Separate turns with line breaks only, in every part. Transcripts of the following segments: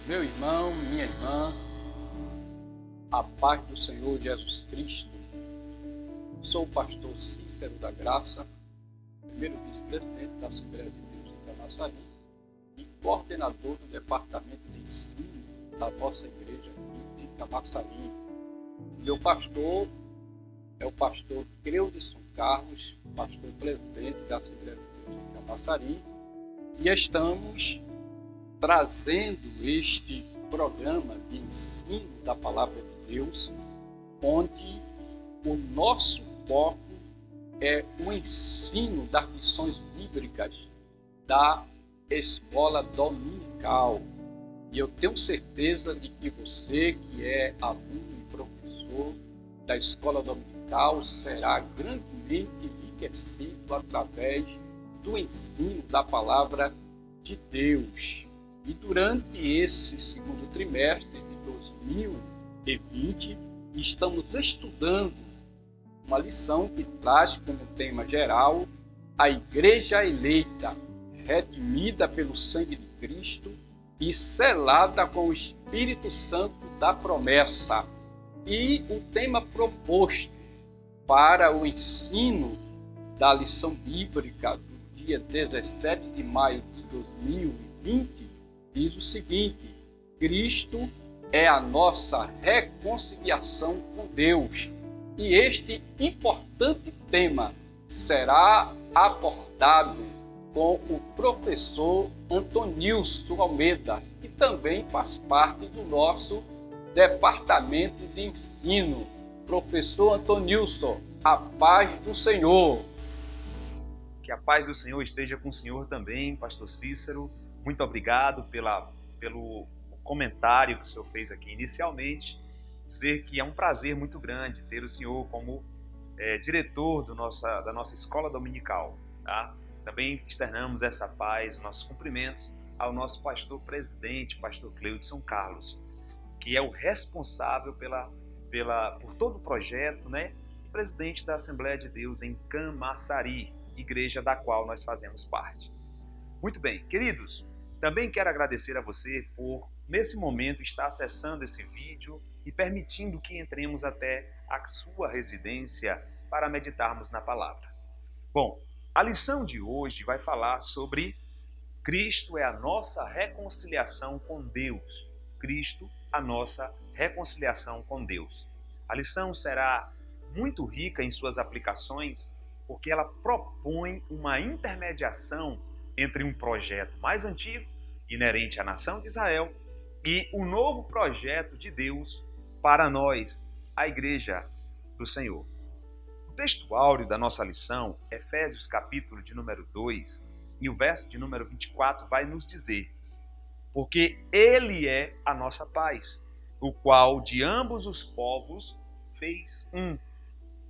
Meu irmão, minha irmã, a paz do Senhor Jesus Cristo. Sou o pastor Cícero da Graça, primeiro vice-presidente da Assembleia de Deus de Camaçari e coordenador do departamento de ensino da nossa igreja aqui de Camaçari. Meu pastor é o pastor Cleudson Carlos, pastor presidente da Assembleia de Deus de Camaçari, e estamos trazendo este programa de ensino da Palavra de Deus, onde o nosso foco é o ensino das lições bíblicas da escola dominical. E eu tenho certeza de que você, que é aluno e professor da escola dominical, será grandemente enriquecido através do ensino da Palavra de Deus. E durante esse segundo trimestre de 2020, estamos estudando uma lição que traz como tema geral a Igreja eleita, redimida pelo sangue de Cristo e selada com o Espírito Santo da promessa. E o tema proposto para o ensino da lição bíblica do dia 17 de maio de 2020 diz o seguinte: Cristo é a nossa reconciliação com Deus. E este importante tema será abordado com o professor Antonilson Almeida, que também faz parte do nosso departamento de ensino. Professor Antonilson, a paz do Senhor.
Que a paz do Senhor esteja com o senhor também, pastor Cícero. Muito obrigado pelo comentário que o senhor fez aqui inicialmente. Dizer que é um prazer muito grande ter o senhor como diretor da nossa escola dominical. Tá? Também externamos essa paz, os nossos cumprimentos ao nosso pastor presidente, pastor Cleudson Carlos, que é o responsável por todo o projeto, né? Presidente da Assembleia de Deus em Camaçari, igreja da qual nós fazemos parte. Muito bem, queridos, também quero agradecer a você por, nesse momento, estar acessando esse vídeo e permitindo que entremos até a sua residência para meditarmos na palavra. Bom, a lição de hoje vai falar sobre Cristo é a nossa reconciliação com Deus. Cristo, a nossa reconciliação com Deus. A lição será muito rica em suas aplicações, porque ela propõe uma intermediação entre um projeto mais antigo, inerente à nação de Israel, e o novo projeto de Deus para nós, a Igreja do Senhor. O texto áureo da nossa lição, Efésios capítulo de número 2, e o verso de número 24 vai nos dizer: porque Ele é a nossa paz, o qual de ambos os povos fez um,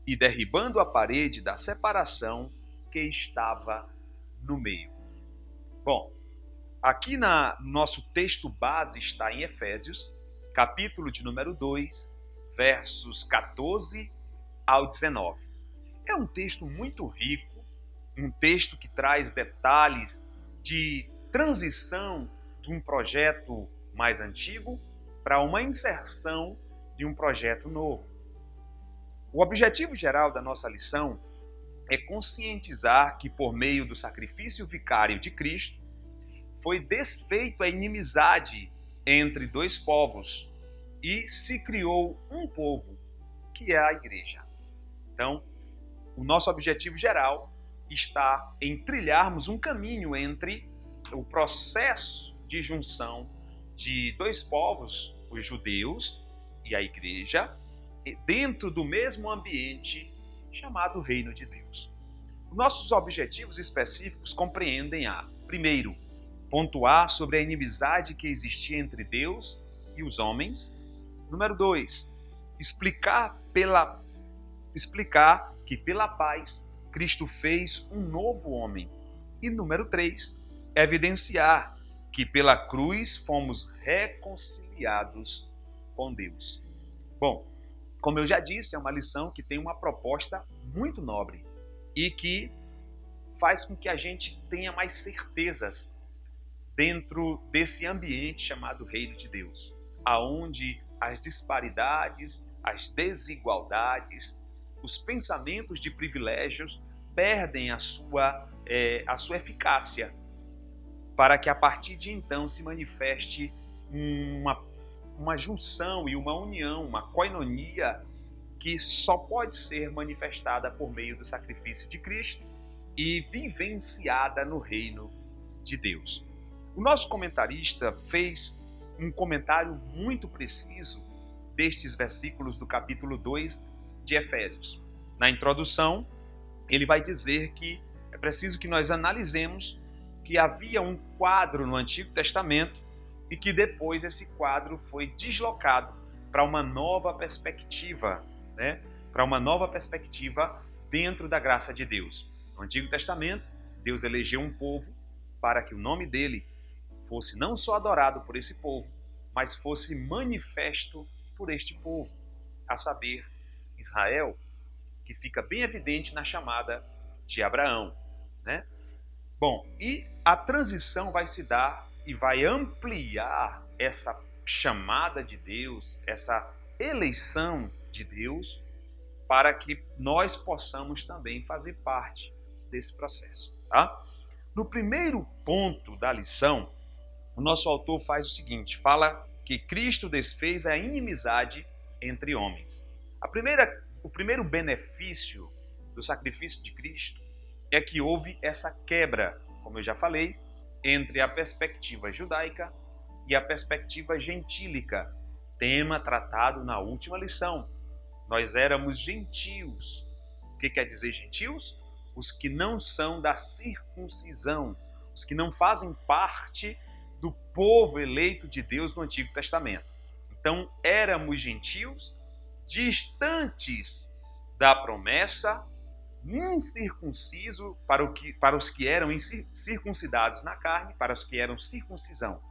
e derribando a parede da separação que estava no meio. Bom, aqui no nosso texto base está em Efésios, capítulo de número 2, versos 14 ao 19. É um texto muito rico, um texto que traz detalhes de transição de um projeto mais antigo para uma inserção de um projeto novo. O objetivo geral da nossa lição é conscientizar que, por meio do sacrifício vicário de Cristo, foi desfeita a inimizade entre dois povos e se criou um povo, que é a igreja. Então, o nosso objetivo geral está em trilharmos um caminho entre o processo de junção de dois povos, os judeus e a igreja, dentro do mesmo ambiente chamado Reino de Deus. Nossos objetivos específicos compreendem primeiro, pontuar sobre a inimizade que existia entre Deus e os homens. Número 2, explicar que pela paz Cristo fez um novo homem. E número 3, evidenciar que pela cruz fomos reconciliados com Deus. Bom, como eu já disse, é uma lição que tem uma proposta muito nobre e que faz com que a gente tenha mais certezas dentro desse ambiente chamado Reino de Deus, aonde as disparidades, as desigualdades, os pensamentos de privilégios perdem a sua eficácia, para que a partir de então se manifeste uma junção e uma união, uma koinonia, que só pode ser manifestada por meio do sacrifício de Cristo e vivenciada no reino de Deus. O nosso comentarista fez um comentário muito preciso destes versículos do capítulo 2 de Efésios. Na introdução, ele vai dizer que é preciso que nós analisemos que havia um quadro no Antigo Testamento e que depois esse quadro foi deslocado para uma nova perspectiva, para uma nova perspectiva dentro da graça de Deus. No Antigo Testamento, Deus elegeu um povo para que o nome dele fosse não só adorado por esse povo, mas fosse manifesto por este povo, a saber, Israel, que fica bem evidente na chamada de Abraão, Bom, e a transição vai se dar e vai ampliar essa chamada de Deus, essa eleição de Deus, para que nós possamos também fazer parte desse processo, tá? No primeiro ponto da lição, o nosso autor faz o seguinte, fala que Cristo desfez a inimizade entre homens. O primeiro benefício do sacrifício de Cristo é que houve essa quebra, como eu já falei, entre a perspectiva judaica e a perspectiva gentílica, tema tratado na última lição. Nós éramos gentios. O que quer dizer gentios? Os que não são da circuncisão, os que não fazem parte do povo eleito de Deus no Antigo Testamento. Então, éramos gentios, distantes da promessa, incircunciso para os que eram circuncidados na carne, para os que eram circuncisão.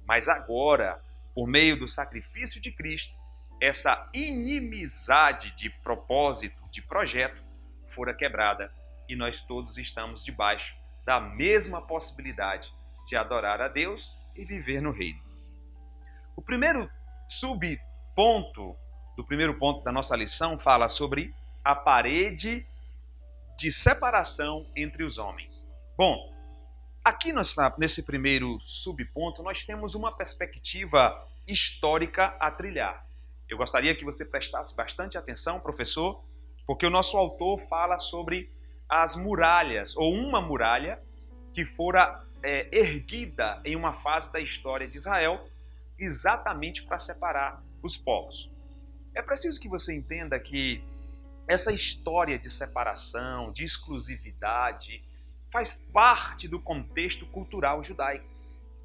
Mas agora, por meio do sacrifício de Cristo, essa inimizade de propósito, de projeto, fora quebrada e nós todos estamos debaixo da mesma possibilidade de adorar a Deus e viver no reino. O primeiro subponto do primeiro ponto da nossa lição fala sobre a parede de separação entre os homens. Bom, aqui nesse primeiro subponto nós temos uma perspectiva histórica a trilhar. Eu gostaria que você prestasse bastante atenção, professor, porque o nosso autor fala sobre as muralhas, ou uma muralha que fora erguida em uma fase da história de Israel, exatamente para separar os povos. É preciso que você entenda que essa história de separação, de exclusividade, faz parte do contexto cultural judaico.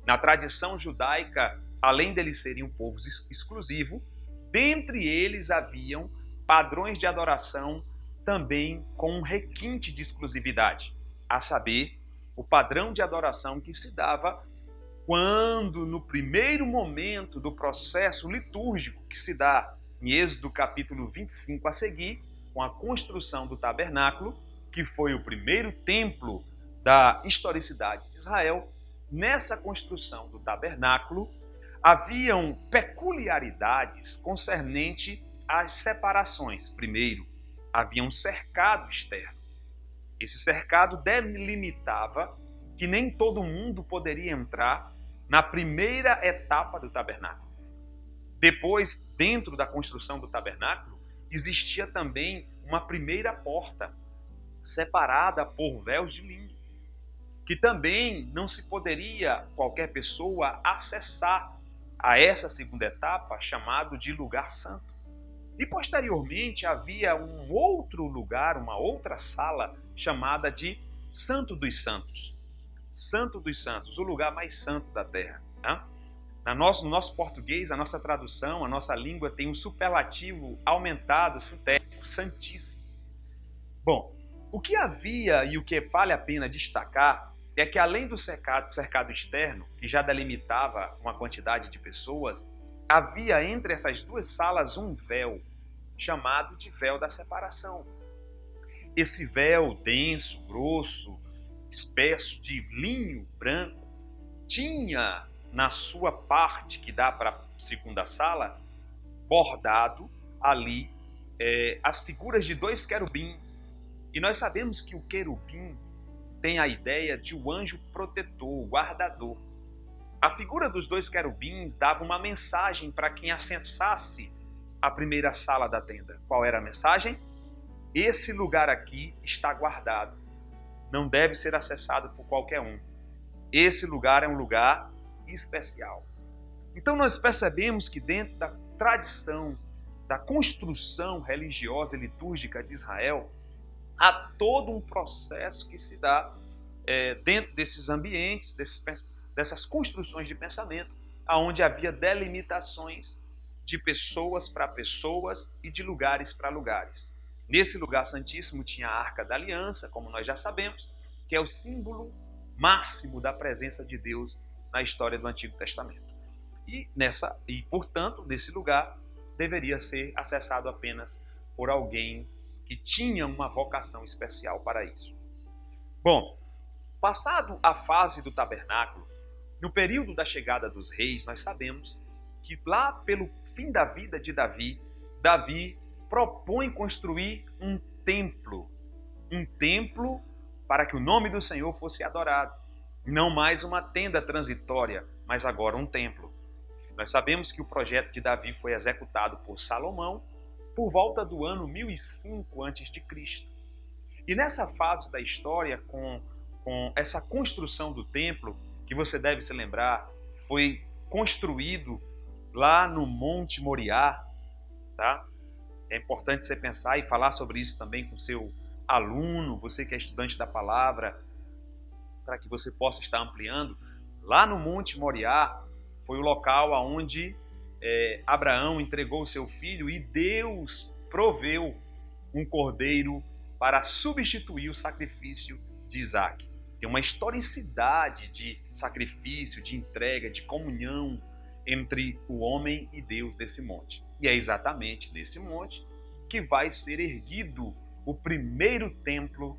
Na tradição judaica, além deles serem um povo exclusivo, dentre eles haviam padrões de adoração também com um requinte de exclusividade, a saber, o padrão de adoração que se dava quando, no primeiro momento do processo litúrgico que se dá em Êxodo capítulo 25 a seguir, com a construção do tabernáculo, que foi o primeiro templo da historicidade de Israel, nessa construção do tabernáculo haviam peculiaridades concernente às separações. Primeiro, havia um cercado externo. Esse cercado delimitava que nem todo mundo poderia entrar na primeira etapa do tabernáculo. Depois, dentro da construção do tabernáculo, existia também uma primeira porta, separada por véus de linho, que também não se poderia qualquer pessoa acessar a essa segunda etapa, chamado de lugar santo. E posteriormente havia um outro lugar, uma outra sala, chamada de Santo dos Santos. Santo dos Santos, o lugar mais santo da terra. No nosso português, a nossa tradução, a nossa língua tem um superlativo aumentado, sintético, santíssimo. Bom, o que havia e o que vale a pena destacar é que além do cercado externo, que já delimitava uma quantidade de pessoas, havia entre essas duas salas um véu, chamado de véu da separação. Esse véu denso, grosso, espesso, de linho branco, tinha na sua parte, que dá para a segunda sala, bordado ali as figuras de 2 querubins. E nós sabemos que o querubim tem a ideia de um anjo protetor, o guardador. A figura dos 2 querubins dava uma mensagem para quem acessasse a primeira sala da tenda. Qual era a mensagem? Esse lugar aqui está guardado. Não deve ser acessado por qualquer um. Esse lugar é um lugar especial. Então nós percebemos que dentro da tradição, da construção religiosa e litúrgica de Israel, há todo um processo que se dá dentro desses ambientes, dessas construções de pensamento, onde havia delimitações de pessoas para pessoas e de lugares para lugares. Nesse lugar santíssimo tinha a Arca da Aliança, como nós já sabemos, que é o símbolo máximo da presença de Deus na história do Antigo Testamento. E portanto, nesse lugar, deveria ser acessado apenas por alguém que tinha uma vocação especial para isso. Bom, passado a fase do tabernáculo, no período da chegada dos reis, nós sabemos que lá pelo fim da vida de Davi, Davi propõe construir um templo para que o nome do Senhor fosse adorado. Não mais uma tenda transitória, mas agora um templo. Nós sabemos que o projeto de Davi foi executado por Salomão por volta do ano 1005 a.C. E nessa fase da história, com essa construção do templo, que você deve se lembrar, foi construído lá no Monte Moriá, tá? É importante você pensar e falar sobre isso também com seu aluno, você que é estudante da palavra, para que você possa estar ampliando. Lá no Monte Moriá foi o local onde Abraão entregou o seu filho e Deus proveu um cordeiro para substituir o sacrifício de Isaac. Tem uma historicidade de sacrifício, de entrega, de comunhão entre o homem e Deus nesse monte. E é exatamente nesse monte que vai ser erguido o primeiro templo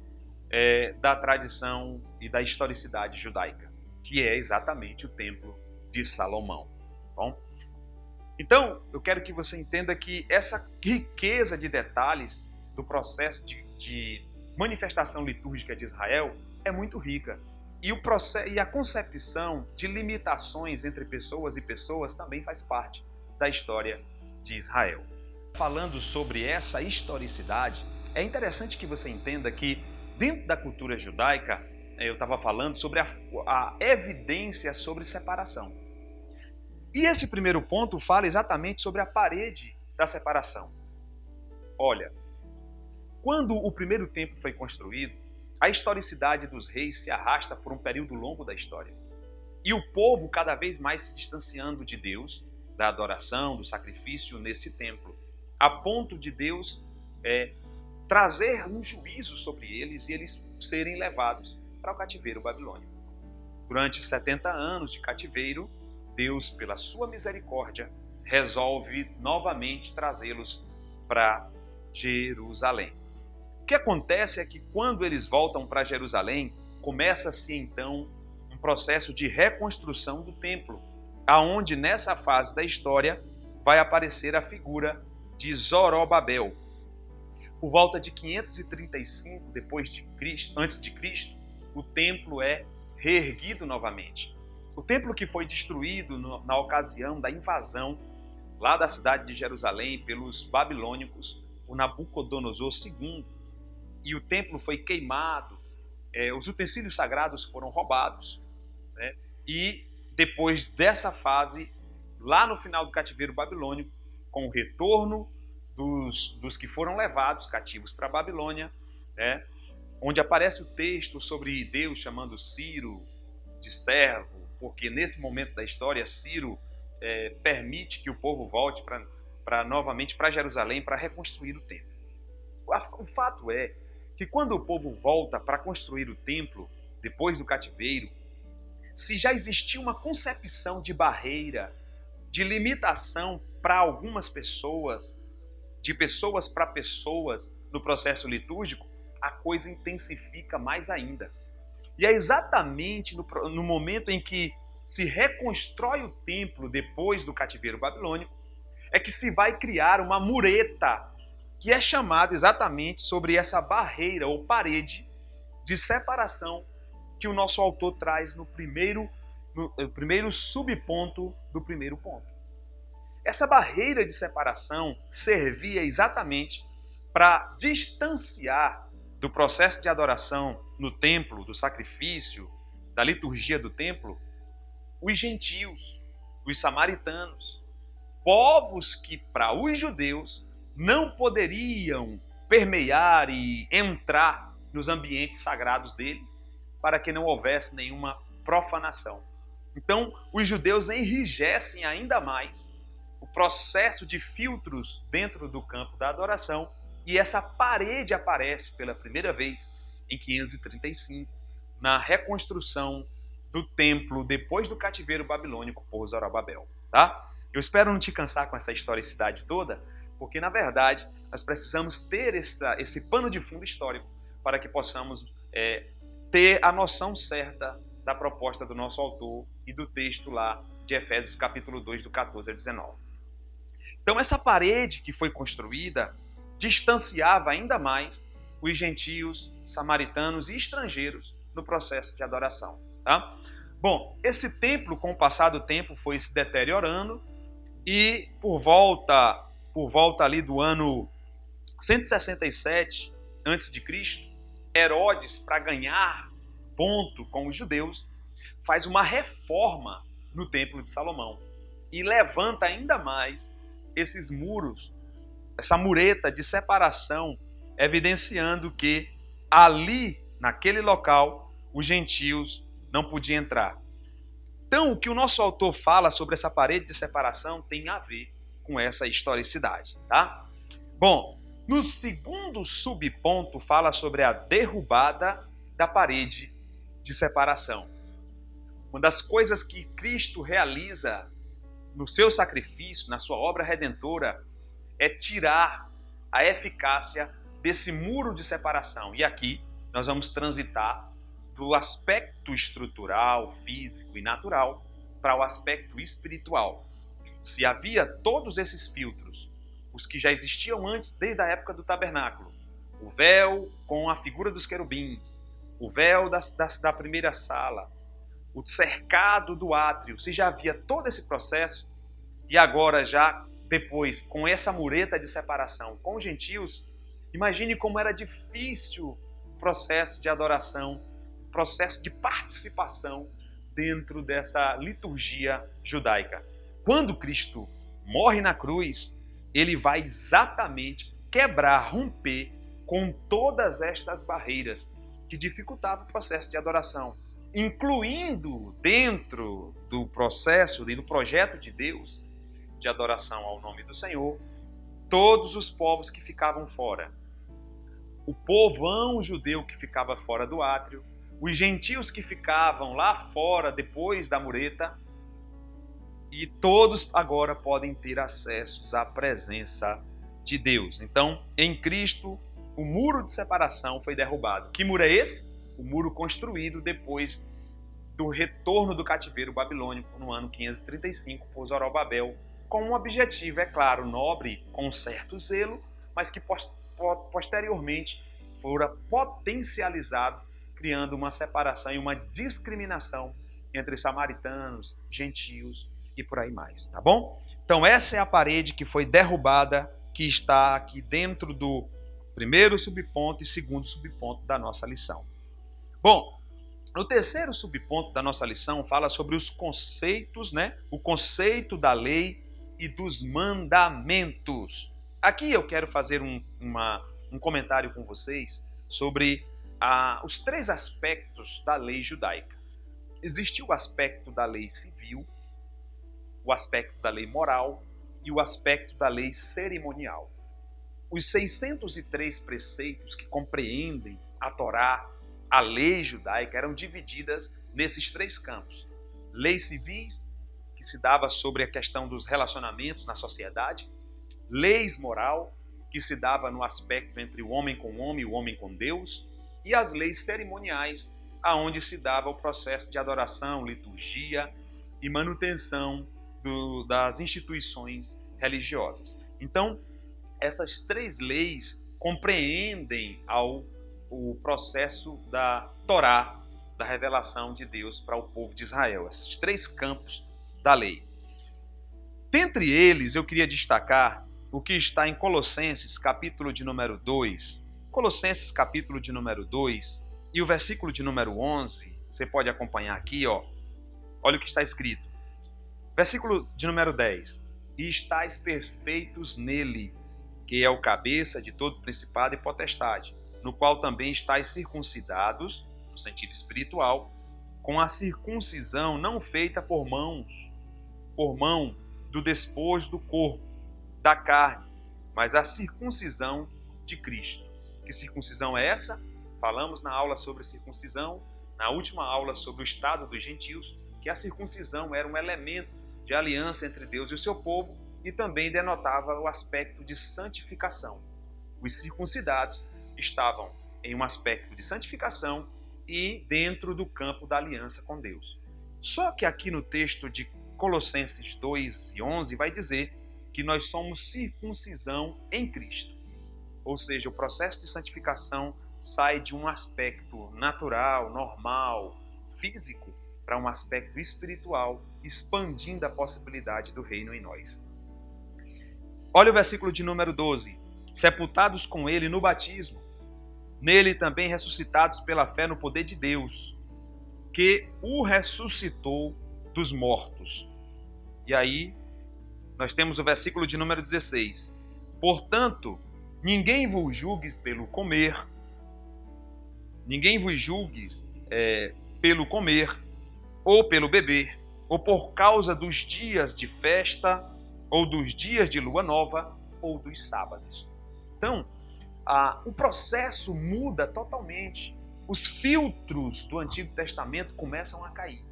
da tradição e da historicidade judaica, que é exatamente o templo de Salomão. Bom, então, eu quero que você entenda que essa riqueza de detalhes do processo de manifestação litúrgica de Israel é muito rica. E a concepção de limitações entre pessoas e pessoas também faz parte da história de Israel. Falando sobre essa historicidade, é interessante que você entenda que dentro da cultura judaica, eu estava falando sobre a evidência sobre separação. E esse primeiro ponto fala exatamente sobre a parede da separação. Olha, quando o primeiro templo foi construído, a historicidade dos reis se arrasta por um período longo da história. E o povo cada vez mais se distanciando de Deus, da adoração, do sacrifício nesse templo, a ponto de Deus trazer um juízo sobre eles e eles serem levados para o cativeiro babilônico. Durante 70 anos de cativeiro, Deus, pela sua misericórdia, resolve novamente trazê-los para Jerusalém. O que acontece é que quando eles voltam para Jerusalém, começa-se então um processo de reconstrução do templo, aonde nessa fase da história vai aparecer a figura de Zorobabel. Por volta de 535 antes de Cristo, o templo é reerguido novamente. O templo que foi destruído na ocasião da invasão lá da cidade de Jerusalém pelos babilônicos, o Nabucodonosor II, e o templo foi queimado, os utensílios sagrados foram roubados, né? E depois dessa fase, lá no final do cativeiro babilônico, com o retorno dos que foram levados cativos para a Babilônia, né? Onde aparece o texto sobre Deus chamando Ciro de servo, porque nesse momento da história Ciro permite que o povo volte novamente para Jerusalém para reconstruir o templo. O fato é que quando o povo volta para construir o templo, depois do cativeiro, se já existia uma concepção de barreira, de limitação para algumas pessoas, de pessoas para pessoas no processo litúrgico, a coisa intensifica mais ainda. E é exatamente no momento em que se reconstrói o templo depois do cativeiro babilônico, é que se vai criar uma mureta, que é chamada exatamente sobre essa barreira ou parede de separação que o nosso autor traz no primeiro subponto do primeiro ponto. Essa barreira de separação servia exatamente para distanciar do processo de adoração no templo, do sacrifício, da liturgia do templo, os gentios, os samaritanos, povos que para os judeus não poderiam permear e entrar nos ambientes sagrados dele, para que não houvesse nenhuma profanação. Então, os judeus enrijecem ainda mais o processo de filtros dentro do campo da adoração, e essa parede aparece pela primeira vez em 535, na reconstrução do templo depois do cativeiro babilônico por Zorobabel. Tá? Eu espero não te cansar com essa historicidade toda, porque, na verdade, nós precisamos ter esse pano de fundo histórico para que possamos ter a noção certa da proposta do nosso autor e do texto lá de Efésios capítulo 2, do 14 ao 19. Então, essa parede que foi construída distanciava ainda mais os gentios, samaritanos e estrangeiros no processo de adoração. Tá? Bom, esse templo, com o passar do tempo, foi se deteriorando e por volta ali do ano 167 a.C., Herodes, para ganhar ponto com os judeus, faz uma reforma no Templo de Salomão e levanta ainda mais esses muros, essa mureta de separação, evidenciando que ali, naquele local, os gentios não podiam entrar. Então, o que o nosso autor fala sobre essa parede de separação tem a ver com essa historicidade, tá? Bom, no segundo subponto fala sobre a derrubada da parede de separação. Uma das coisas que Cristo realiza no seu sacrifício, na sua obra redentora, é tirar a eficácia desse muro de separação. E aqui nós vamos transitar do aspecto estrutural, físico e natural para o aspecto espiritual. Se havia todos esses filtros, os que já existiam antes, desde a época do tabernáculo, o véu com a figura dos querubins, o véu da primeira sala, o cercado do átrio, se já havia todo esse processo, e agora já depois, com essa mureta de separação com os gentios, imagine como era difícil o processo de adoração, o processo de participação dentro dessa liturgia judaica. Quando Cristo morre na cruz, ele vai exatamente quebrar, romper com todas estas barreiras que dificultavam o processo de adoração, incluindo dentro do processo e do projeto de Deus de adoração ao nome do Senhor, todos os povos que ficavam fora. O povão judeu que ficava fora do átrio, os gentios que ficavam lá fora depois da mureta, e todos agora podem ter acesso à presença de Deus. Então, em Cristo, o muro de separação foi derrubado. Que muro é esse? O muro construído depois do retorno do cativeiro babilônico no ano 535 por Zorobabel, com um objetivo, é claro, nobre, com um certo zelo, mas que posteriormente fora potencializado, criando uma separação e uma discriminação entre samaritanos, gentios e por aí mais, tá bom? Então essa é a parede que foi derrubada, que está aqui dentro do primeiro subponto e segundo subponto da nossa lição. Bom, o terceiro subponto da nossa lição fala sobre os conceitos, o conceito da lei e dos mandamentos. Aqui eu quero fazer um comentário com vocês sobre os três aspectos da lei judaica. Existe o aspecto da lei civil, o aspecto da lei moral e o aspecto da lei cerimonial. Os 603 preceitos que compreendem a Torá, a lei judaica, eram divididas nesses três campos. Leis civis, que se dava sobre a questão dos relacionamentos na sociedade, leis moral, que se dava no aspecto entre o homem com o homem e o homem com Deus, e as leis cerimoniais, aonde se dava o processo de adoração, liturgia e manutenção das instituições religiosas. Então, essas 3 leis compreendem o processo da Torá, da revelação de Deus para o povo de Israel, esses 3 campos da lei. Dentre eles, eu queria destacar o que está em Colossenses, capítulo de número 2. Colossenses, capítulo de número 2, e o versículo de número 11, você pode acompanhar aqui, ó. Olha o que está escrito. Versículo de número 10. E estáis perfeitos nele, que é o cabeça de todo principado e potestade, no qual também estáis circuncidados, no sentido espiritual, com a circuncisão não feita por mão do despojo do corpo, da carne, mas a circuncisão de Cristo. Que circuncisão é essa? Falamos na aula sobre circuncisão, na última aula sobre o estado dos gentios, que a circuncisão era um elemento de aliança entre Deus e o seu povo e também denotava o aspecto de santificação. Os circuncidados estavam em um aspecto de santificação e dentro do campo da aliança com Deus. Só que aqui no texto de Colossenses 2:11 vai dizer que nós somos circuncisão em Cristo. Ou seja, o processo de santificação sai de um aspecto natural, normal, físico, para um aspecto espiritual, expandindo a possibilidade do reino em nós. Olha o versículo de número 12. Sepultados com ele no batismo, nele também ressuscitados pela fé no poder de Deus, que o ressuscitou dos mortos. E aí, nós temos o versículo de número 16. Portanto, ninguém vos julgue pelo comer, ou pelo beber, ou por causa dos dias de festa, ou dos dias de lua nova, ou dos sábados. Então, o processo muda totalmente. Os filtros do Antigo Testamento começam a cair.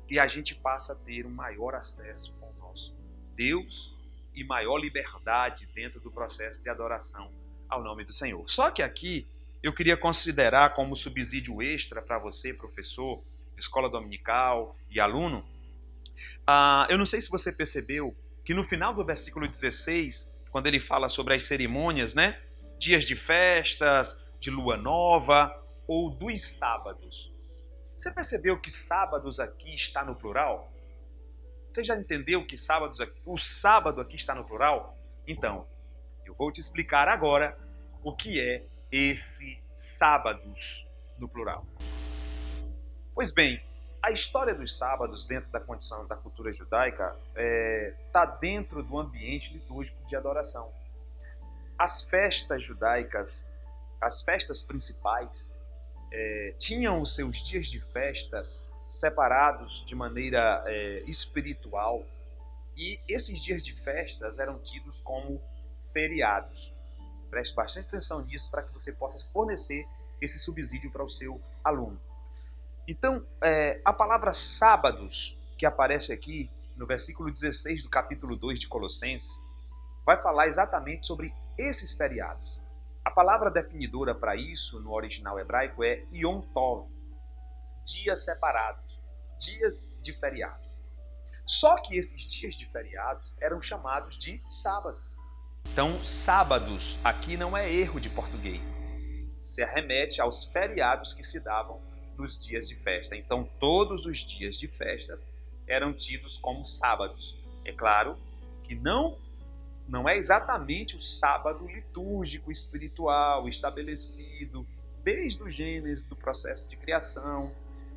E a gente passa a ter um maior acesso ao nosso Deus e maior liberdade dentro do processo de adoração ao nome do Senhor. Só que aqui eu queria considerar como subsídio extra para você, professor, escola dominical e aluno. Eu não sei se você percebeu que no final do versículo 16, quando ele fala sobre as cerimônias, né? Dias de festas, de lua nova ou dos sábados. Você percebeu que sábados aqui está no plural? Você já entendeu que o sábado aqui está no plural? Então, eu vou te explicar agora o que é esse sábados no plural. Pois bem, a história dos sábados dentro da condição da cultura judaica está dentro do ambiente litúrgico de adoração. As festas judaicas, as festas principais, tinham os seus dias de festas separados de maneira espiritual, e esses dias de festas eram tidos como feriados. Preste bastante atenção nisso para que você possa fornecer esse subsídio para o seu aluno. Então, a palavra sábados, que aparece aqui no versículo 16 do capítulo 2 de Colossenses, vai falar exatamente sobre esses feriados. A palavra definidora para isso no original hebraico é Yom Tov, dias separados, dias de feriados. Só que esses dias de feriados eram chamados de sábado. Então, sábados aqui não é erro de português. Se arremete aos feriados que se davam nos dias de festa. Então, todos os dias de festas eram tidos como sábados. É claro que não é exatamente o sábado litúrgico, espiritual, estabelecido desde o Gênesis, do processo de criação,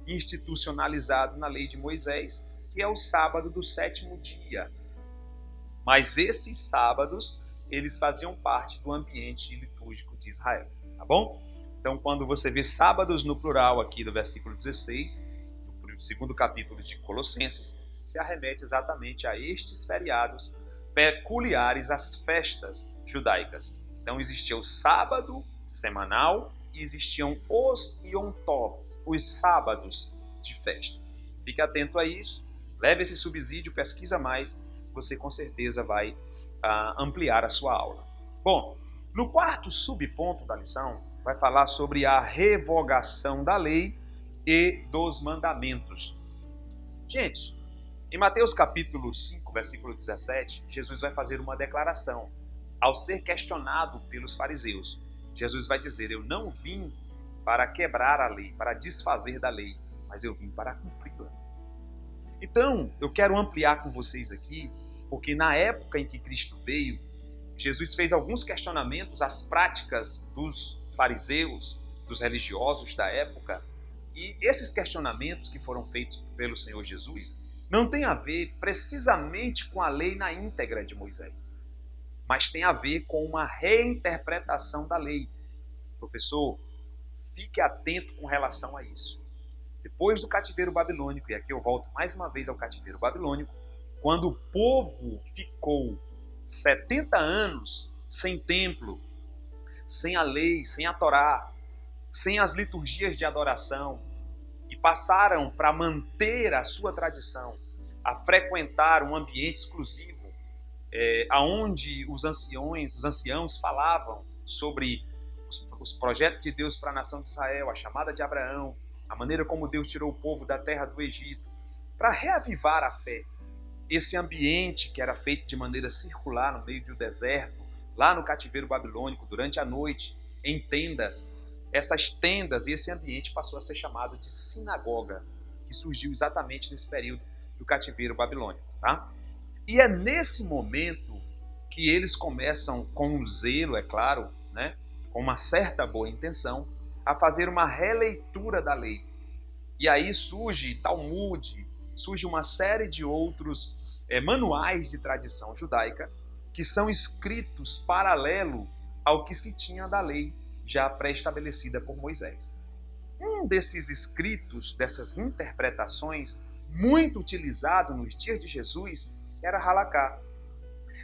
institucionalizado na lei de Moisés, que é o sábado do 7º dia. Mas esses sábados, eles faziam parte do ambiente litúrgico de Israel, tá bom? Então, quando você vê sábados no plural aqui do versículo 16, do 2º capítulo de Colossenses, se arremete exatamente a estes feriados peculiares às festas judaicas. Então, existia o sábado semanal e existiam os Yom Tovs, os sábados de festa. Fique atento a isso, leve esse subsídio, pesquisa mais, você com certeza vai ampliar a sua aula. Bom, no 4º subponto da lição, vai falar sobre a revogação da lei e dos mandamentos. Gente, Em Mateus capítulo 5, versículo 17, Jesus vai fazer uma declaração. Ao ser questionado pelos fariseus, Jesus vai dizer: eu não vim para quebrar a lei, para desfazer da lei, mas eu vim para cumpri-la. Então, eu quero ampliar com vocês aqui, porque na época em que Cristo veio, Jesus fez alguns questionamentos às práticas dos fariseus, dos religiosos da época, e esses questionamentos que foram feitos pelo Senhor Jesus não têm a ver precisamente com a lei na íntegra de Moisés, mas tem a ver com uma reinterpretação da lei. Professor, fique atento com relação a isso. Depois do cativeiro babilônico, e aqui eu volto mais uma vez ao cativeiro babilônico, quando o povo ficou 70 anos sem templo, sem a lei, sem a Torá, sem as liturgias de adoração, e passaram para manter a sua tradição, a frequentar um ambiente exclusivo, aonde os anciãos falavam sobre os projetos de Deus para a nação de Israel, a chamada de Abraão, a maneira como Deus tirou o povo da terra do Egito, para reavivar a fé. Esse ambiente que era feito de maneira circular no meio do deserto, lá no cativeiro babilônico, durante a noite, em tendas, essas tendas e esse ambiente passou a ser chamado de sinagoga, que surgiu exatamente nesse período do cativeiro babilônico. Tá? E é nesse momento que eles começam, com um zelo, é claro, né, com uma certa boa intenção, a fazer uma releitura da lei. E aí surge Talmud, surge uma série de outros manuais de tradição judaica que são escritos paralelo ao que se tinha da lei já pré-estabelecida por Moisés. Um desses escritos, dessas interpretações, muito utilizado nos dias de Jesus, era a Halaká.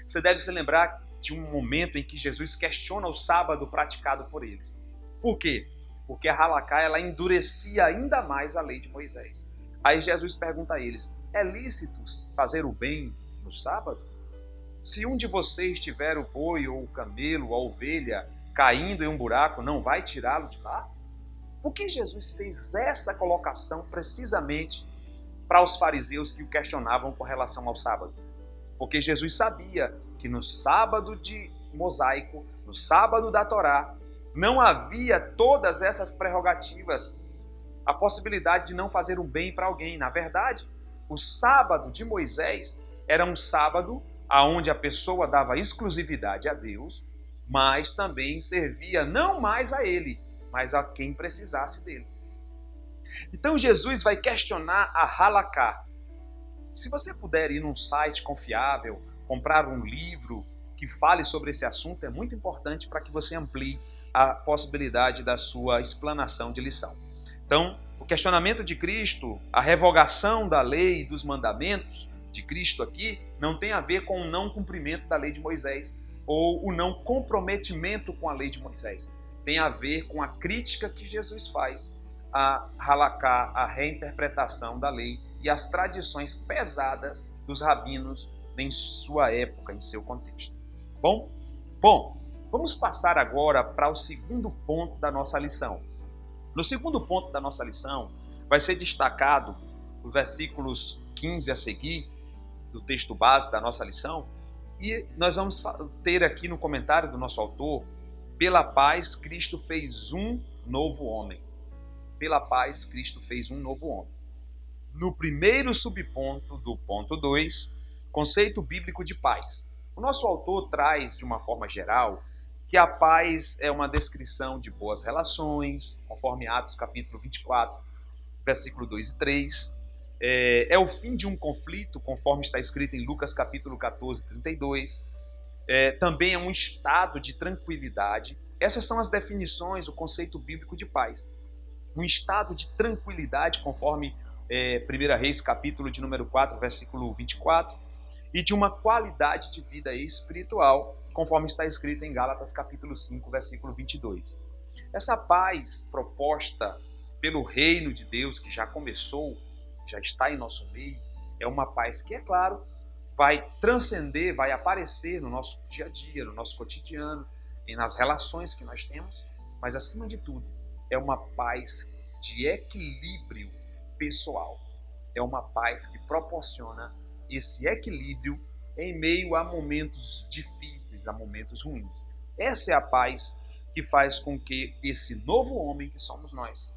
Você deve se lembrar de um momento em que Jesus questiona o sábado praticado por eles. Por quê? Porque a Halaká ela endurecia ainda mais a lei de Moisés. Aí Jesus pergunta a eles: é lícito fazer o bem no sábado? Se um de vocês tiver o boi ou o camelo ou a ovelha caindo em um buraco, não vai tirá-lo de lá? Por que Jesus fez essa colocação precisamente para os fariseus que o questionavam com relação ao sábado? Porque Jesus sabia que no sábado de mosaico, no sábado da Torá, não havia todas essas prerrogativas, a possibilidade de não fazer um bem para alguém. Na verdade, o sábado de Moisés era um sábado onde a pessoa dava exclusividade a Deus, mas também servia não mais a ele, mas a quem precisasse dele. Então Jesus vai questionar a Halaká. Se você puder ir num site confiável, comprar um livro que fale sobre esse assunto, é muito importante para que você amplie a possibilidade da sua explanação de lição. Então, o questionamento de Cristo, a revogação da lei e dos mandamentos de Cristo aqui, não tem a ver com o não cumprimento da lei de Moisés ou o não comprometimento com a lei de Moisés. Tem a ver com a crítica que Jesus faz a Halaká, a reinterpretação da lei e as tradições pesadas dos rabinos em sua época, em seu contexto. Bom, vamos passar agora para o segundo ponto da nossa lição. No segundo ponto da nossa lição, vai ser destacado os versículos 15 a seguir do texto base da nossa lição, e nós vamos ter aqui no comentário do nosso autor: pela paz Cristo fez um novo homem. Pela paz Cristo fez um novo homem. No primeiro subponto do ponto 2, conceito bíblico de paz. O nosso autor traz, de uma forma geral, que a paz é uma descrição de boas relações, conforme Atos capítulo 24, versículo 2 e 3. É o fim de um conflito, conforme está escrito em Lucas capítulo 14, 32. Também é um estado de tranquilidade. Essas são as definições, o conceito bíblico de paz. Um estado de tranquilidade, conforme 1 Reis capítulo de número 4, versículo 24. E de uma qualidade de vida espiritual, conforme está escrito em Gálatas capítulo 5, versículo 22. Essa paz proposta pelo reino de Deus, que já começou, já está em nosso meio, é uma paz que, é claro, vai transcender, vai aparecer no nosso dia a dia, no nosso cotidiano, e nas relações que nós temos, mas, acima de tudo, é uma paz de equilíbrio pessoal. É uma paz que proporciona esse equilíbrio em meio a momentos difíceis, a momentos ruins. Essa é a paz que faz com que esse novo homem que somos nós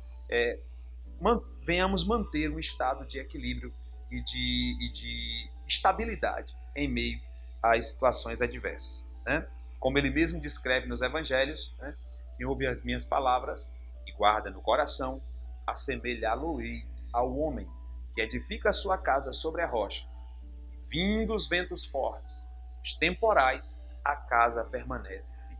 venhamos manter um estado de equilíbrio e de estabilidade em meio às situações adversas, né? Como ele mesmo descreve nos evangelhos, né? Quem ouve as minhas palavras e guarda no coração, assemelhá-lo-ei ao homem que edifica a sua casa sobre a rocha. Vindo os ventos fortes, os temporais, a casa permanece firme.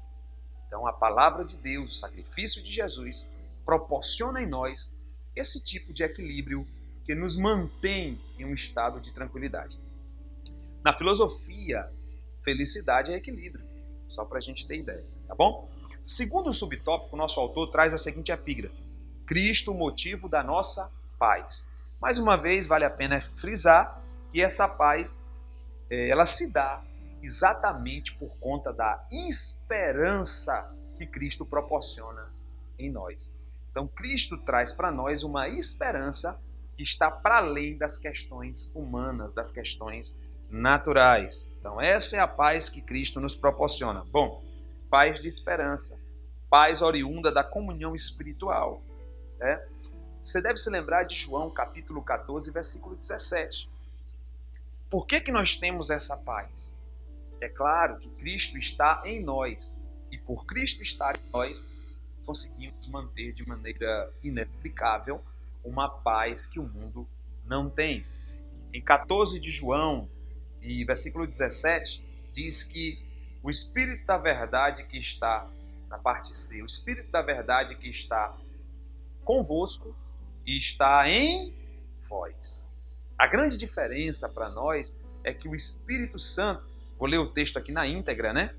Então a palavra de Deus, o sacrifício de Jesus, proporciona em nós esse tipo de equilíbrio que nos mantém em um estado de tranquilidade. Na filosofia, felicidade é equilíbrio, só para a gente ter ideia, tá bom? Segundo o subtópico, nosso autor traz a seguinte epígrafe: Cristo, o motivo da nossa paz. Mais uma vez, vale a pena frisar que essa paz ela se dá exatamente por conta da esperança que Cristo proporciona em nós. Então, Cristo traz para nós uma esperança que está para além das questões humanas, das questões naturais. Então, essa é a paz que Cristo nos proporciona. Bom, paz de esperança, paz oriunda da comunhão espiritual. Né? Você deve se lembrar de João, capítulo 14, versículo 17. Por que nós temos essa paz? É claro que Cristo está em nós, e por Cristo estar em nós, conseguimos manter de maneira inexplicável uma paz que o mundo não tem. Em 14 de João, e versículo 17, diz que o Espírito da verdade que está, na parte C, o Espírito da verdade que está convosco e está em vós. A grande diferença para nós é que o Espírito Santo, vou ler o texto aqui na íntegra, né?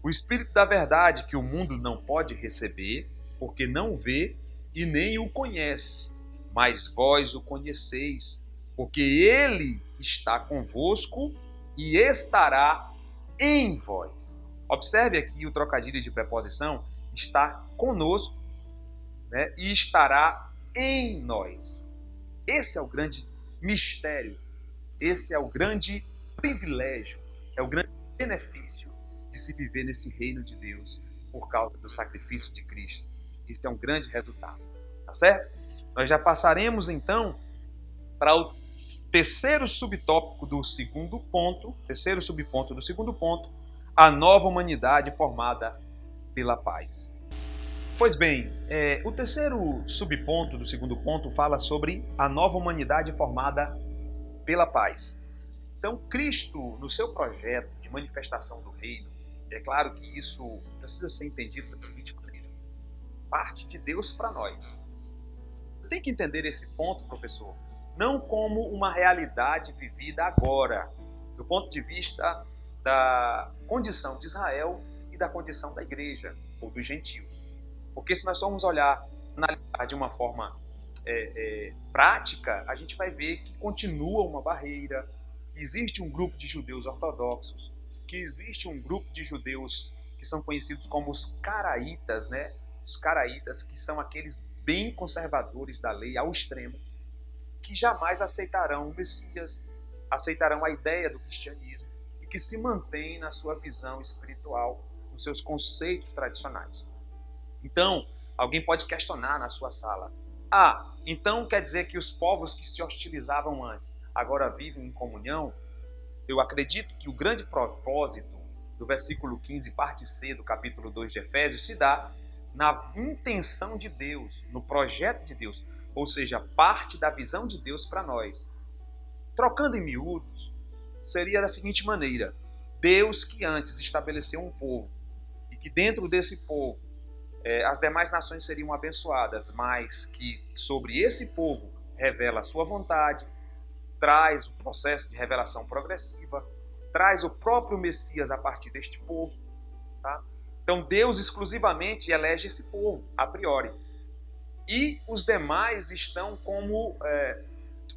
O Espírito da verdade que o mundo não pode receber, porque não vê e nem o conhece, mas vós o conheceis, porque ele está convosco e estará em vós. Observe aqui o trocadilho de preposição, está conosco, né, e estará em nós. Esse é o grande mistério, esse é o grande privilégio, é o grande benefício de se viver nesse reino de Deus por causa do sacrifício de Cristo. Isso é um grande resultado, tá certo? Nós já passaremos então para o terceiro subtópico do segundo ponto, terceiro subponto do segundo ponto, a nova humanidade formada pela paz. Pois bem, o terceiro subponto do segundo ponto fala sobre a nova humanidade formada pela paz. Então, Cristo, no seu projeto de manifestação do reino, é claro que isso precisa ser entendido da seguinte maneira: parte de Deus para nós. Você tem que entender esse ponto, professor, não como uma realidade vivida agora, do ponto de vista da condição de Israel e da condição da igreja, ou dos gentios. Porque se nós formos analisar de uma forma prática, a gente vai ver que continua uma barreira, que existe um grupo de judeus ortodoxos, que existe um grupo de judeus que são conhecidos como os caraítas, né? Os caraítas, que são aqueles bem conservadores da lei ao extremo, que jamais aceitarão o Messias, aceitarão a ideia do cristianismo e que se mantêm na sua visão espiritual, nos seus conceitos tradicionais. Então, alguém pode questionar na sua sala: então quer dizer que os povos que se hostilizavam antes agora vivem em comunhão? Eu acredito que o grande propósito do versículo 15, parte C do capítulo 2 de Efésios, se dá na intenção de Deus, no projeto de Deus, ou seja, parte da visão de Deus para nós. Trocando em miúdos, seria da seguinte maneira: Deus, que antes estabeleceu um povo, e que dentro desse povo as demais nações seriam abençoadas, mas que sobre esse povo revela a sua vontade, traz o processo de revelação progressiva, traz o próprio Messias a partir deste povo. Tá? Então Deus exclusivamente elege esse povo, a priori. E os demais estão como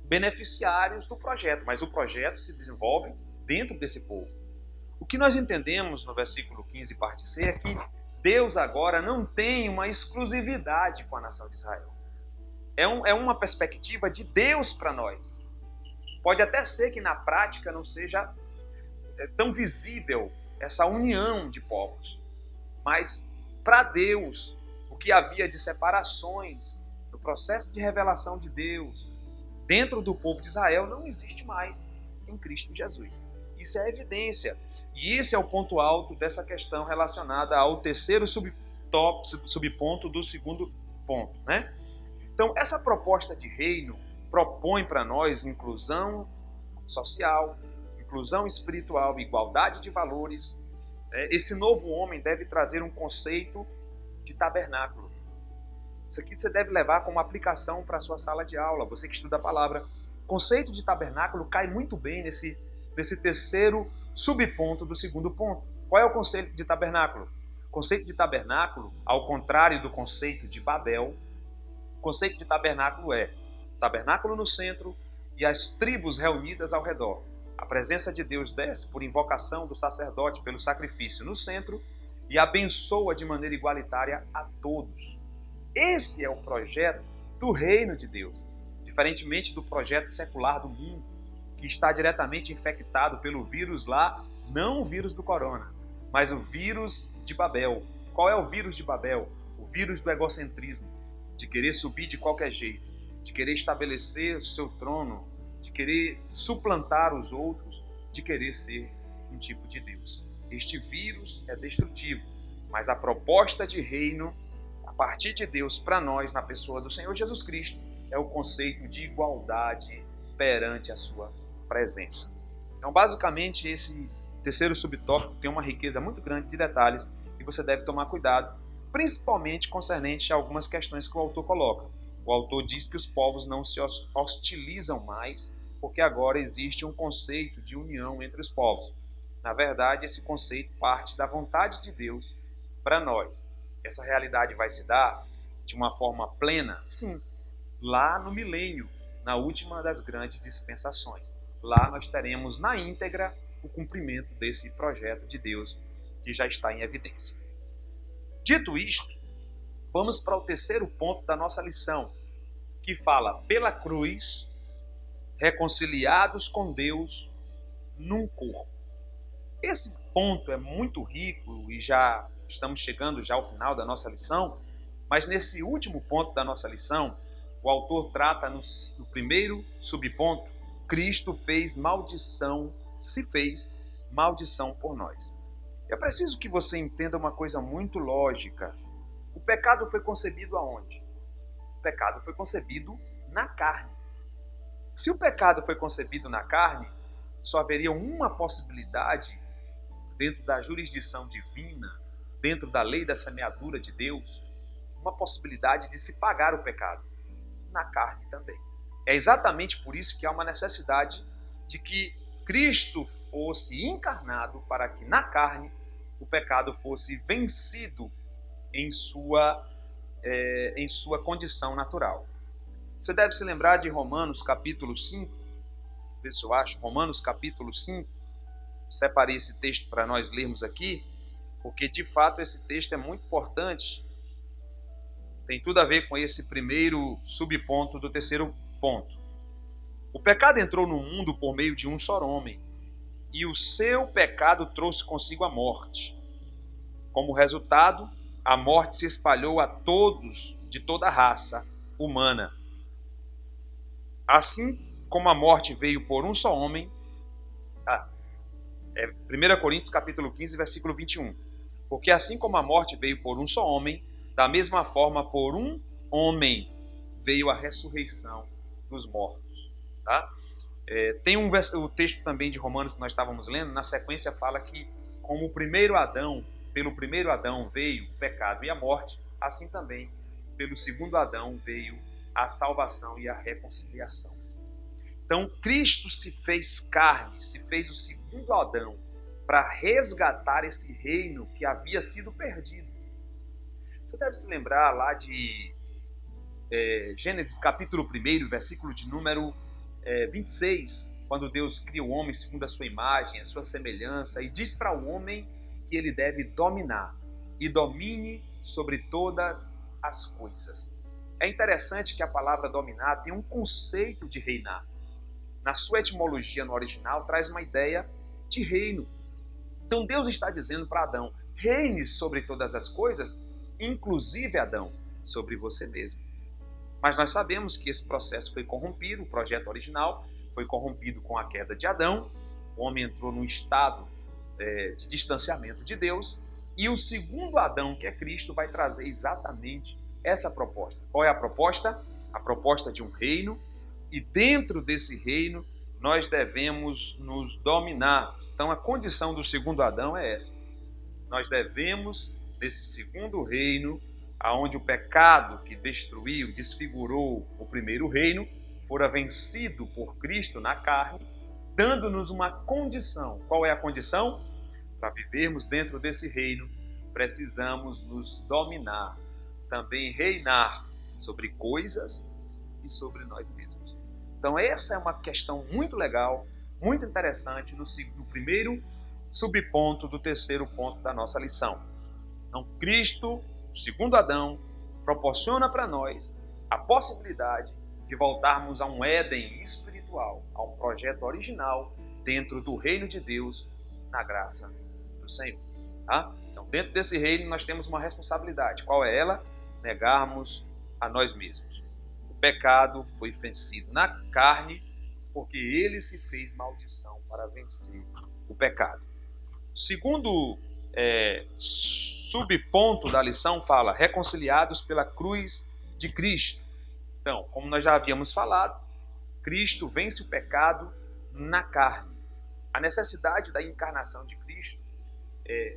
beneficiários do projeto, mas o projeto se desenvolve dentro desse povo. O que nós entendemos no versículo 15, parte C, é que Deus agora não tem uma exclusividade com a nação de Israel. É uma perspectiva de Deus para nós. Pode até ser que na prática não seja tão visível essa união de povos, mas para Deus, o que havia de separações no processo de revelação de Deus dentro do povo de Israel não existe mais em Cristo Jesus. Isso é evidência. E esse é o ponto alto dessa questão relacionada ao terceiro subponto do segundo ponto, né? Então, essa proposta de reino propõe para nós inclusão social, inclusão espiritual, igualdade de valores. Esse novo homem deve trazer um conceito de tabernáculo. Isso aqui você deve levar como aplicação para a sua sala de aula, você que estuda a palavra. O conceito de tabernáculo cai muito bem nesse terceiro subponto do segundo ponto. Qual é o conceito de tabernáculo? O conceito de tabernáculo, ao contrário do conceito de Babel, o conceito de tabernáculo é o tabernáculo no centro e as tribos reunidas ao redor. A presença de Deus desce por invocação do sacerdote pelo sacrifício no centro e abençoa de maneira igualitária a todos. Esse é o projeto do reino de Deus, diferentemente do projeto secular do mundo, que está diretamente infectado pelo vírus lá, não o vírus do corona, mas o vírus de Babel. Qual é o vírus de Babel? O vírus do egocentrismo, de querer subir de qualquer jeito, de querer estabelecer o seu trono, de querer suplantar os outros, de querer ser um tipo de Deus. Este vírus é destrutivo, mas a proposta de reino, a partir de Deus para nós, na pessoa do Senhor Jesus Cristo, é o conceito de igualdade perante a sua presença. Então, basicamente, esse terceiro subtópico tem uma riqueza muito grande de detalhes e você deve tomar cuidado, principalmente concernente a algumas questões que o autor coloca. O autor diz que os povos não se hostilizam mais, porque agora existe um conceito de união entre os povos. Na verdade, esse conceito parte da vontade de Deus para nós. Essa realidade vai se dar de uma forma plena? Sim, lá no milênio, na última das grandes dispensações. Lá nós teremos na íntegra o cumprimento desse projeto de Deus que já está em evidência. Dito isto, vamos para o terceiro ponto da nossa lição, que fala pela cruz, reconciliados com Deus num corpo. Esse ponto é muito rico e já estamos chegando já ao final da nossa lição, mas nesse último ponto da nossa lição, o autor trata no primeiro subponto, Cristo fez maldição, se fez maldição por nós. É preciso que você entenda uma coisa muito lógica. O pecado foi concebido aonde? O pecado foi concebido na carne. Se o pecado foi concebido na carne, só haveria uma possibilidade dentro da jurisdição divina, dentro da lei da semeadura de Deus, uma possibilidade de se pagar o pecado. Na carne também. É exatamente por isso que há uma necessidade de que Cristo fosse encarnado para que na carne o pecado fosse vencido em sua condição natural. Você deve se lembrar de Romanos capítulo 5, vê se eu acho, Romanos capítulo 5, separei esse texto para nós lermos aqui, porque de fato esse texto é muito importante, tem tudo a ver com esse primeiro subponto do terceiro ponto. O pecado entrou no mundo por meio de um só homem, e o seu pecado trouxe consigo a morte. Como resultado, a morte se espalhou a todos de toda a raça humana. Assim como a morte veio por um só homem, 1 Coríntios capítulo 15, versículo 21. Porque assim como a morte veio por um só homem, da mesma forma por um homem veio a ressurreição dos mortos. Tá? Tem o texto também de Romanos que nós estávamos lendo, na sequência fala que como o primeiro Adão, pelo primeiro Adão veio o pecado e a morte, assim também pelo segundo Adão veio a salvação e a reconciliação. Então Cristo se fez carne, se fez o segundo Adão para resgatar esse reino que havia sido perdido. Você deve se lembrar lá de Gênesis capítulo 1, versículo de número 26, quando Deus cria o homem segundo a sua imagem, a sua semelhança, e diz para o homem que ele deve dominar, e domine sobre todas as coisas. É interessante que a palavra dominar tem um conceito de reinar. na sua etimologia no original, traz uma ideia de reino. Então Deus está dizendo para Adão: reine sobre todas as coisas, inclusive Adão, sobre você mesmo. Mas nós sabemos que esse processo foi corrompido, o projeto original foi corrompido com a queda de Adão, o homem entrou num estado de distanciamento de Deus, e o segundo Adão, que é Cristo, vai trazer exatamente essa proposta. Qual é a proposta? A proposta de um reino, e dentro desse reino nós devemos nos dominar. Então a condição do segundo Adão é essa. Nós devemos, nesse segundo reino, aonde o pecado que destruiu, desfigurou o primeiro reino, fora vencido por Cristo na carne, dando-nos uma condição. Qual é a condição? Para vivermos dentro desse reino, precisamos nos dominar, também reinar sobre coisas e sobre nós mesmos. Então essa é uma questão muito legal, muito interessante no primeiro subponto do terceiro ponto da nossa lição. Então Cristo, o segundo Adão, proporciona para nós a possibilidade de voltarmos a um Éden espiritual, a um projeto original dentro do reino de Deus, na graça do Senhor. Tá? Então dentro desse reino nós temos uma responsabilidade. Qual é ela? Negarmos a nós mesmos. O pecado foi vencido na carne porque ele se fez maldição para vencer o pecado. Segundo subponto da lição fala: reconciliados pela cruz de Cristo. Então, como nós já havíamos falado, Cristo vence o pecado na carne. A necessidade da encarnação de Cristo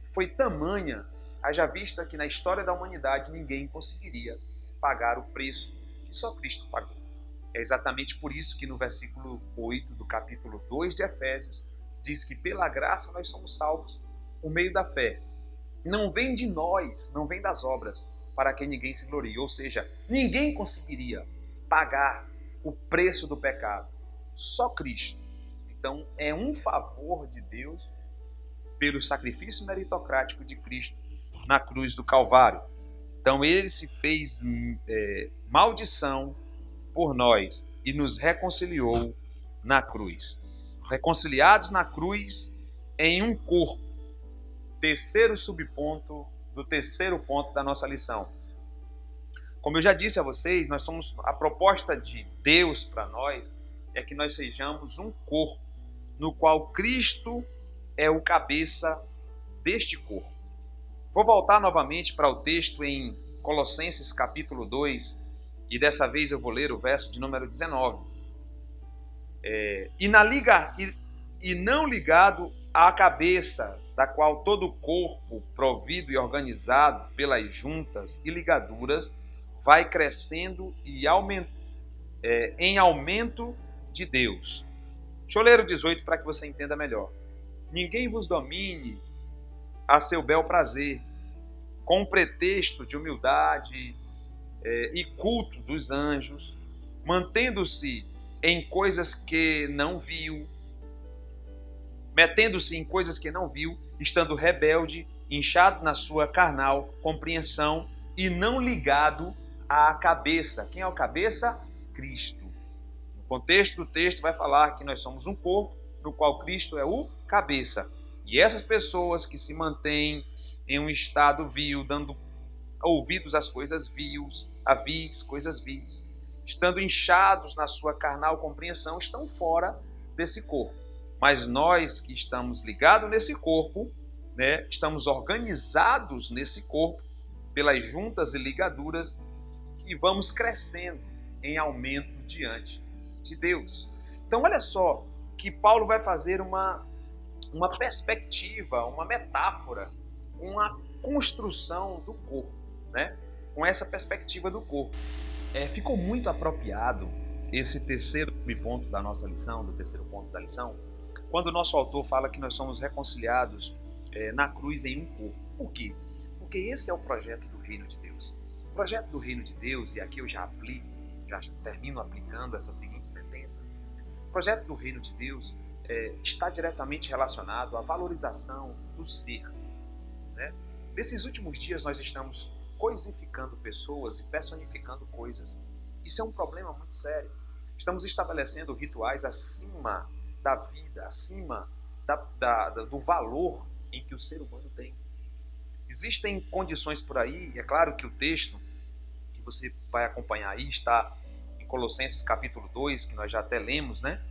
foi tamanha, haja vista que na história da humanidade ninguém conseguiria pagar o preço que só Cristo pagou. É exatamente por isso que no versículo 8 do capítulo 2 de Efésios diz que pela graça nós somos salvos por meio da fé. Não vem de nós, não vem das obras, para que ninguém se glorie. Ou seja, ninguém conseguiria pagar o preço do pecado, só Cristo. Então é um favor de Deus pelo sacrifício meritocrático de Cristo na cruz do Calvário. Então ele se fez maldição por nós e nos reconciliou na cruz. Reconciliados na cruz em um corpo. Terceiro subponto do terceiro ponto da nossa lição. Como eu já disse a vocês, a proposta de Deus para nós é que nós sejamos um corpo, no qual Cristo é o cabeça deste corpo. Vou voltar novamente para o texto em Colossenses capítulo 2, e dessa vez eu vou ler o verso de número 19. E não ligado à cabeça, da qual todo o corpo, provido e organizado pelas juntas e ligaduras, vai crescendo em aumento de Deus. Deixa eu ler o 18 para que você entenda melhor. Ninguém vos domine a seu bel prazer, com o pretexto de humildade e culto dos anjos, mantendo-se em coisas que não viu, metendo-se em coisas que não viu, estando rebelde, inchado na sua carnal compreensão e não ligado à cabeça. Quem é o cabeça? Cristo. No contexto do texto vai falar que nós somos um corpo, no qual Cristo é o cabeça. E essas pessoas que se mantêm em um estado vil, dando ouvidos às coisas coisas vis, estando inchados na sua carnal compreensão, estão fora desse corpo. Mas nós que estamos ligados nesse corpo, estamos organizados nesse corpo, pelas juntas e ligaduras, e vamos crescendo em aumento diante de Deus. Então olha só que Paulo vai fazer uma perspectiva, uma metáfora, uma construção do corpo, com essa perspectiva do corpo. Ficou muito apropriado esse terceiro ponto da nossa lição, do terceiro ponto da lição, quando o nosso autor fala que nós somos reconciliados na cruz em um corpo. Por quê? Porque esse é o projeto do reino de Deus. O projeto do reino de Deus, e aqui eu já termino aplicando essa seguinte sentença, o projeto do reino de Deus está diretamente relacionado à valorização do ser. Nesses últimos dias nós estamos coisificando pessoas e personificando coisas. Isso é um problema muito sério. Estamos estabelecendo rituais acima da vida, acima do valor em que o ser humano tem. Existem condições por aí, e é claro que o texto que você vai acompanhar aí está em Colossenses capítulo 2, que nós já até lemos, né?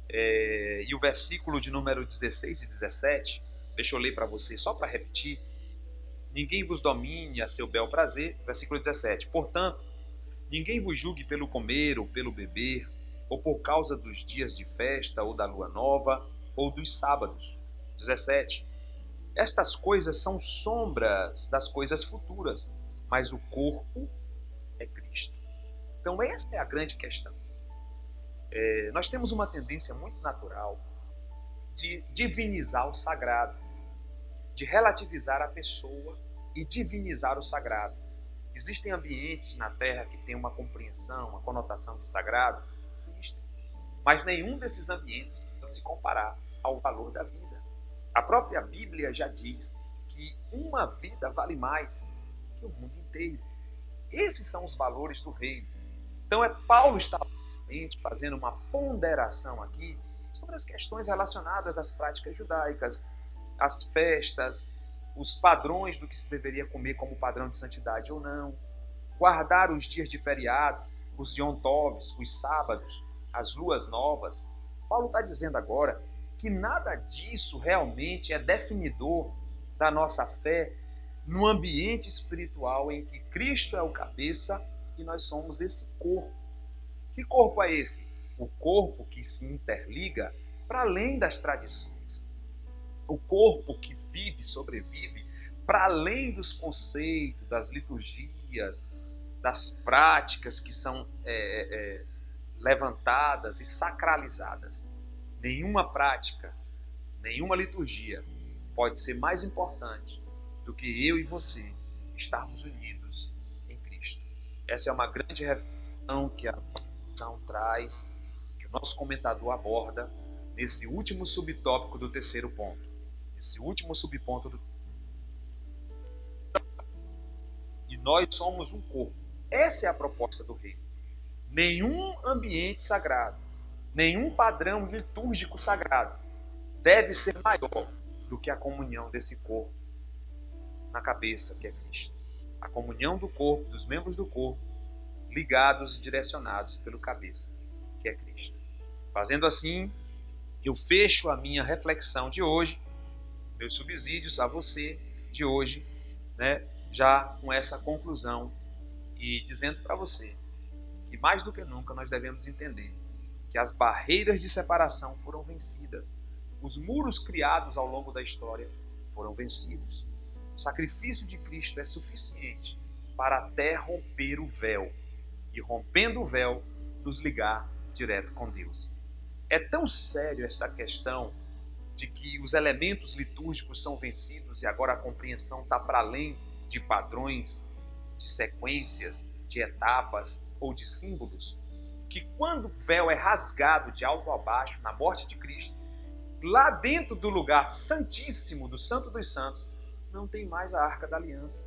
E o versículo de número 16 e 17, deixa eu ler para você, só para repetir. Ninguém vos domine a seu bel prazer, versículo 17. Portanto, ninguém vos julgue pelo comer ou pelo beber, ou por causa dos dias de festa, ou da lua nova, ou dos sábados. 17. Estas coisas são sombras das coisas futuras, mas o corpo é Cristo. Então essa é a grande questão. Nós temos uma tendência muito natural de divinizar o sagrado, de relativizar a pessoa e divinizar o sagrado. Existem ambientes na Terra que têm uma compreensão, uma conotação de sagrado? Existem. Mas nenhum desses ambientes pode se comparar ao valor da vida. A própria Bíblia já diz que uma vida vale mais que o mundo inteiro. Esses são os valores do reino. Então Paulo está fazendo uma ponderação aqui sobre as questões relacionadas às práticas judaicas, às festas, os padrões do que se deveria comer como padrão de santidade ou não, guardar os dias de feriado, os Yom Tovs, os sábados, as luas novas. Paulo está dizendo agora que nada disso realmente é definidor da nossa fé no ambiente espiritual em que Cristo é o cabeça e nós somos esse corpo. Que corpo é esse? O corpo que se interliga para além das tradições. O corpo que vive, sobrevive, para além dos conceitos, das liturgias, das práticas que são levantadas e sacralizadas. Nenhuma prática, nenhuma liturgia pode ser mais importante do que eu e você estarmos unidos em Cristo. Essa é uma grande reflexão que a lição traz, que o nosso comentador aborda nesse último subtópico do terceiro ponto. Esse último subponto e nós somos um corpo. Essa é a proposta do reino. Nenhum ambiente sagrado, nenhum padrão litúrgico sagrado deve ser maior do que a comunhão desse corpo na cabeça, que é Cristo. A comunhão do corpo, dos membros do corpo, ligados e direcionados pelo cabeça, que é Cristo. Fazendo assim, eu fecho a minha reflexão de hoje, meus subsídios a você de hoje, né, já com essa conclusão e dizendo para você que mais do que nunca nós devemos entender que as barreiras de separação foram vencidas, os muros criados ao longo da história foram vencidos. O sacrifício de Cristo é suficiente para até romper o véu e, rompendo o véu, nos ligar direto com Deus. É tão sério esta questão de que os elementos litúrgicos são vencidos e agora a compreensão está para além de padrões, de sequências, de etapas ou de símbolos, que quando o véu é rasgado de alto a baixo na morte de Cristo, lá dentro do lugar santíssimo, do Santo dos Santos, não tem mais a Arca da Aliança.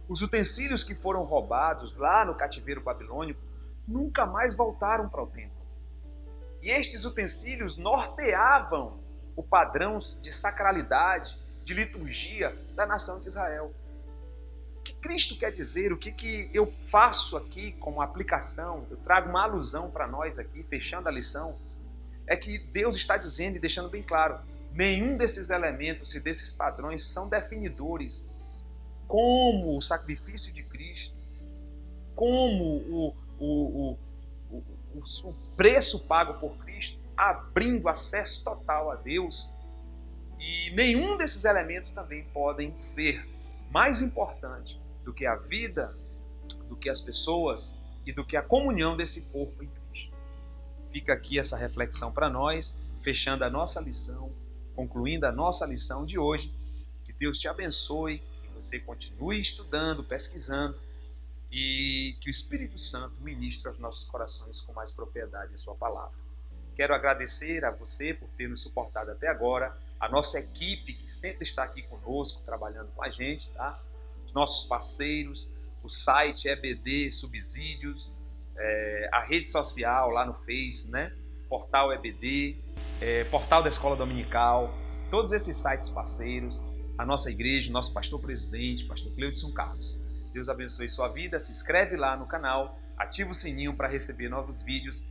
Os utensílios que foram roubados lá no cativeiro babilônico nunca mais voltaram para o templo. E estes utensílios norteavam o padrão de sacralidade, de liturgia da nação de Israel. O que Cristo quer dizer, o que eu faço aqui como aplicação, eu trago uma alusão para nós aqui, fechando a lição, é que Deus está dizendo e deixando bem claro, nenhum desses elementos e desses padrões são definidores, como o sacrifício de Cristo, como o preço pago por Cristo, abrindo acesso total a Deus. E nenhum desses elementos também podem ser mais importante do que a vida, do que as pessoas e do que a comunhão desse corpo em Cristo. Fica aqui essa reflexão para nós, fechando a nossa lição, concluindo a nossa lição de hoje. Que Deus te abençoe, que você continue estudando, pesquisando e que o Espírito Santo ministre aos nossos corações com mais propriedade a sua palavra. Quero agradecer a você por ter nos suportado até agora, a nossa equipe que sempre está aqui conosco, trabalhando com a gente, tá? Os nossos parceiros, o site EBD Subsídios, a rede social lá no Face, né? Portal EBD, Portal da Escola Dominical, todos esses sites parceiros, a nossa igreja, o nosso pastor presidente, pastor Cleudson Carlos. Deus abençoe sua vida, se inscreve lá no canal, ativa o sininho para receber novos vídeos